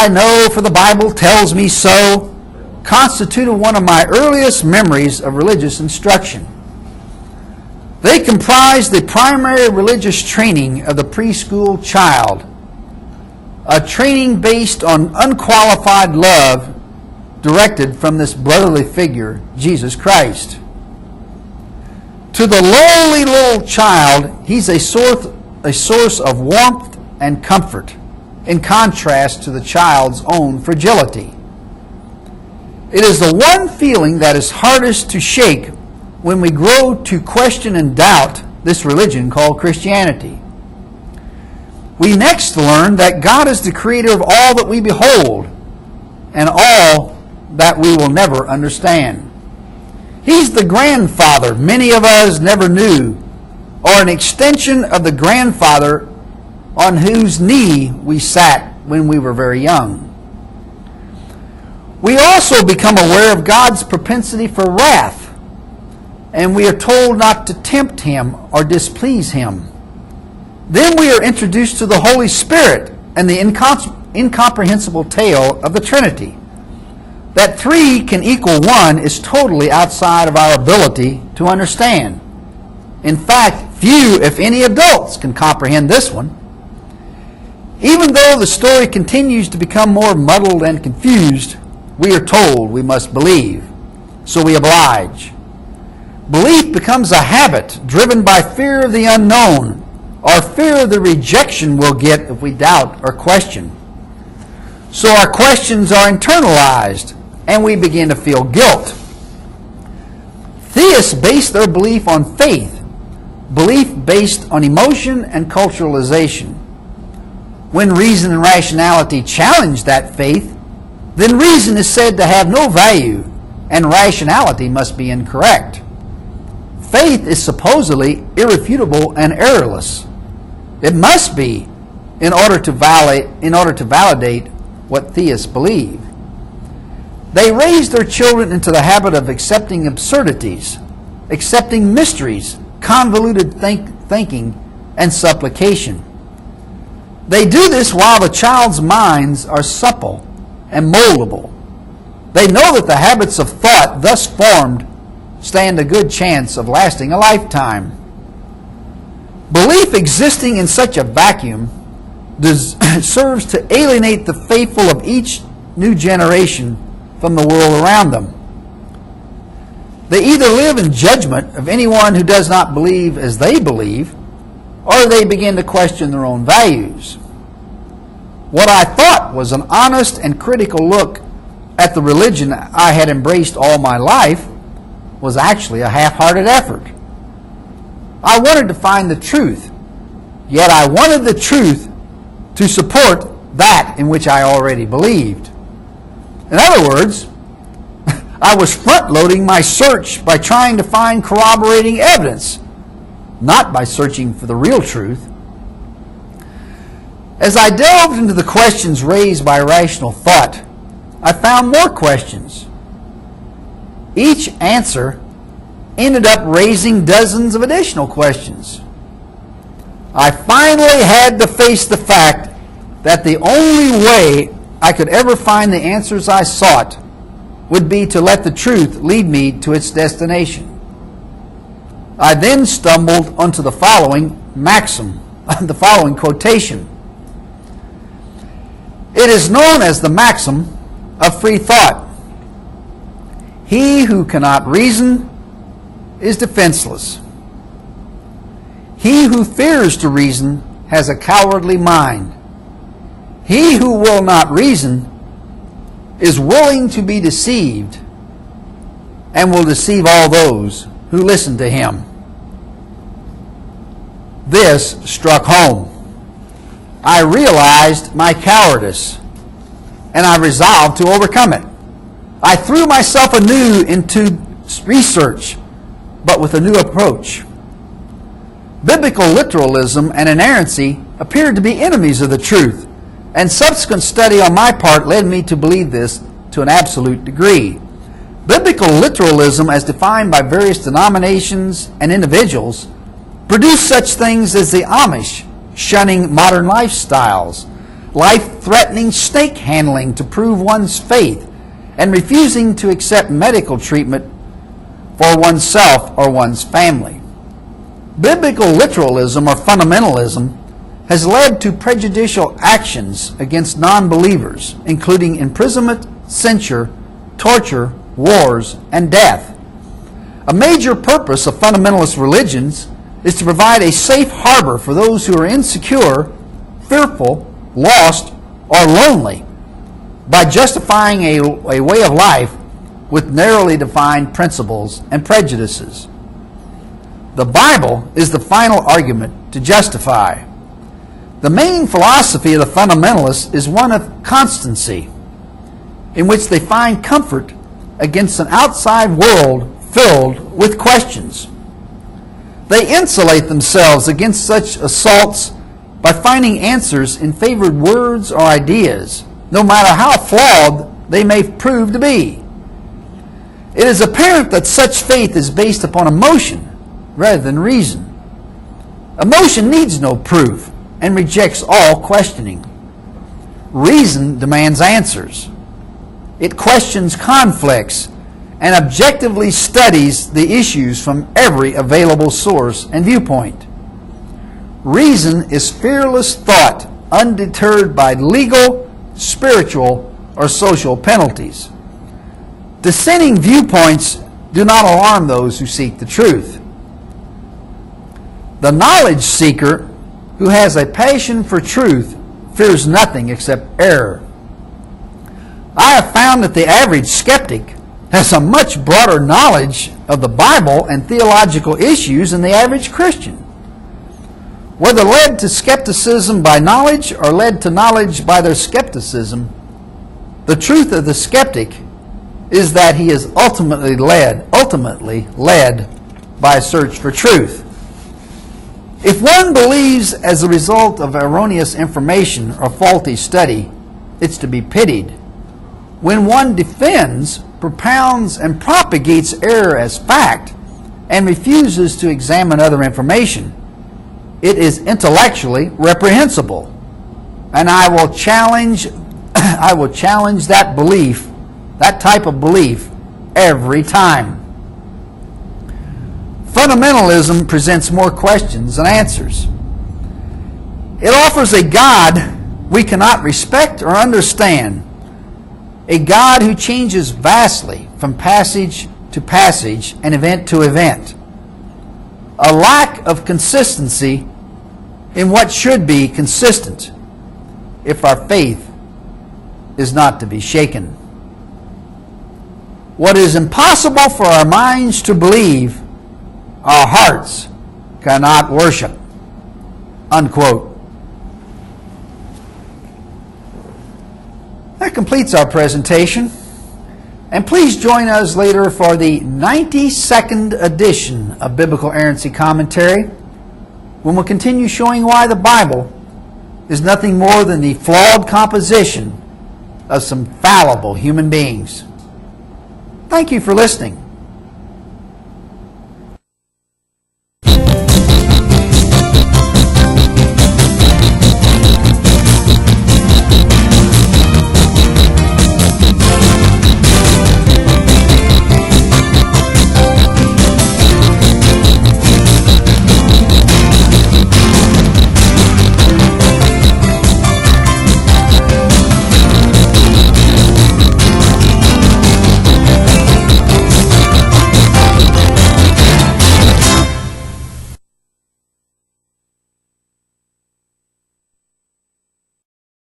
I know, for the Bible tells me so, constituted one of my earliest memories of religious instruction. They comprise the primary religious training of the preschool child, a training based on unqualified love directed from this brotherly figure, Jesus Christ. To the lowly little child, he's a source of warmth and comfort, in contrast to the child's own fragility. It is the one feeling that is hardest to shake when we grow to question and doubt this religion called Christianity. We next learn that God is the creator of all that we behold and all that we will never understand. He's the grandfather many of us never knew, or an extension of the grandfather on whose knee we sat when we were very young. We also become aware of God's propensity for wrath, and we are told not to tempt him or displease him. Then we are introduced to the Holy Spirit and the incomprehensible tale of the Trinity. That 3 can equal 1 is totally outside of our ability to understand. In fact, few, if any, adults can comprehend this one. Even though the story continues to become more muddled and confused, we are told we must believe, so we oblige. Belief becomes a habit driven by fear of the unknown, or fear of the rejection we'll get if we doubt or question. So our questions are internalized, and we begin to feel guilt. Theists base their belief on faith, belief based on emotion and culturalization. When reason and rationality challenge that faith, then reason is said to have no value, and rationality must be incorrect. Faith is supposedly irrefutable and errorless. It must be in order to validate what theists believe. They raise their children into the habit of accepting absurdities, accepting mysteries, convoluted thinking, and supplication. They do this while the child's minds are supple and moldable. They know that the habits of thought thus formed stand a good chance of lasting a lifetime. Belief existing in such a vacuum serves to alienate the faithful of each new generation from the world around them. They either live in judgment of anyone who does not believe as they believe, or they begin to question their own values. What I thought was an honest and critical look at the religion I had embraced all my life was actually a half-hearted effort. I wanted to find the truth, yet I wanted the truth to support that in which I already believed. In other words, I was front-loading my search by trying to find corroborating evidence, not by searching for the real truth. As I delved into the questions raised by rational thought, I found more questions. Each answer ended up raising dozens of additional questions. I finally had to face the fact that the only way I could ever find the answers I sought would be to let the truth lead me to its destination. I then stumbled onto the following maxim, the following quotation. It is known as the maxim of free thought. He who cannot reason is defenseless. He who fears to reason has a cowardly mind. He who will not reason is willing to be deceived and will deceive all those who listen to him. This struck home. I realized my cowardice, and I resolved to overcome it. I threw myself anew into research, but with a new approach. Biblical literalism and inerrancy appeared to be enemies of the truth, and subsequent study on my part led me to believe this to an absolute degree. Biblical literalism, as defined by various denominations and individuals, produced such things as the Amish shunning modern lifestyles, life-threatening snake handling to prove one's faith, and refusing to accept medical treatment for oneself or one's family. Biblical literalism or fundamentalism has led to prejudicial actions against non-believers, including imprisonment, censure, torture, wars, and death. A major purpose of fundamentalist religions is to provide a safe harbor for those who are insecure, fearful, lost, or lonely by justifying a way of life with narrowly defined principles and prejudices. The Bible is the final argument to justify. The main philosophy of the fundamentalists is one of constancy, in which they find comfort against an outside world filled with questions. They insulate themselves against such assaults by finding answers in favored words or ideas, no matter how flawed they may prove to be. It is apparent that such faith is based upon emotion rather than reason. Emotion needs no proof and rejects all questioning. Reason demands answers. It questions conflicts and objectively studies the issues from every available source and viewpoint. Reason is fearless thought, undeterred by legal, spiritual, or social penalties. Dissenting viewpoints do not alarm those who seek the truth. The knowledge seeker who has a passion for truth fears nothing except error. I have found that the average skeptic has a much broader knowledge of the Bible and theological issues than the average Christian. Whether led to skepticism by knowledge or led to knowledge by their skepticism, the truth of the skeptic is that he is ultimately led by a search for truth. If one believes as a result of erroneous information or faulty study, it's to be pitied. When one defends, propounds, and propagates error as fact and refuses to examine other information, it is intellectually reprehensible. And I will challenge that belief, that type of belief, every time. Fundamentalism presents more questions than answers. It offers a God we cannot respect or understand, a God who changes vastly from passage to passage and event to event, a lack of consistency in what should be consistent if our faith is not to be shaken. What is impossible for our minds to believe, our hearts cannot worship. Unquote. That completes our presentation. And please join us later for the 92nd edition of Biblical Errancy Commentary, when we'll continue showing why the Bible is nothing more than the flawed composition of some fallible human beings. Thank you for listening.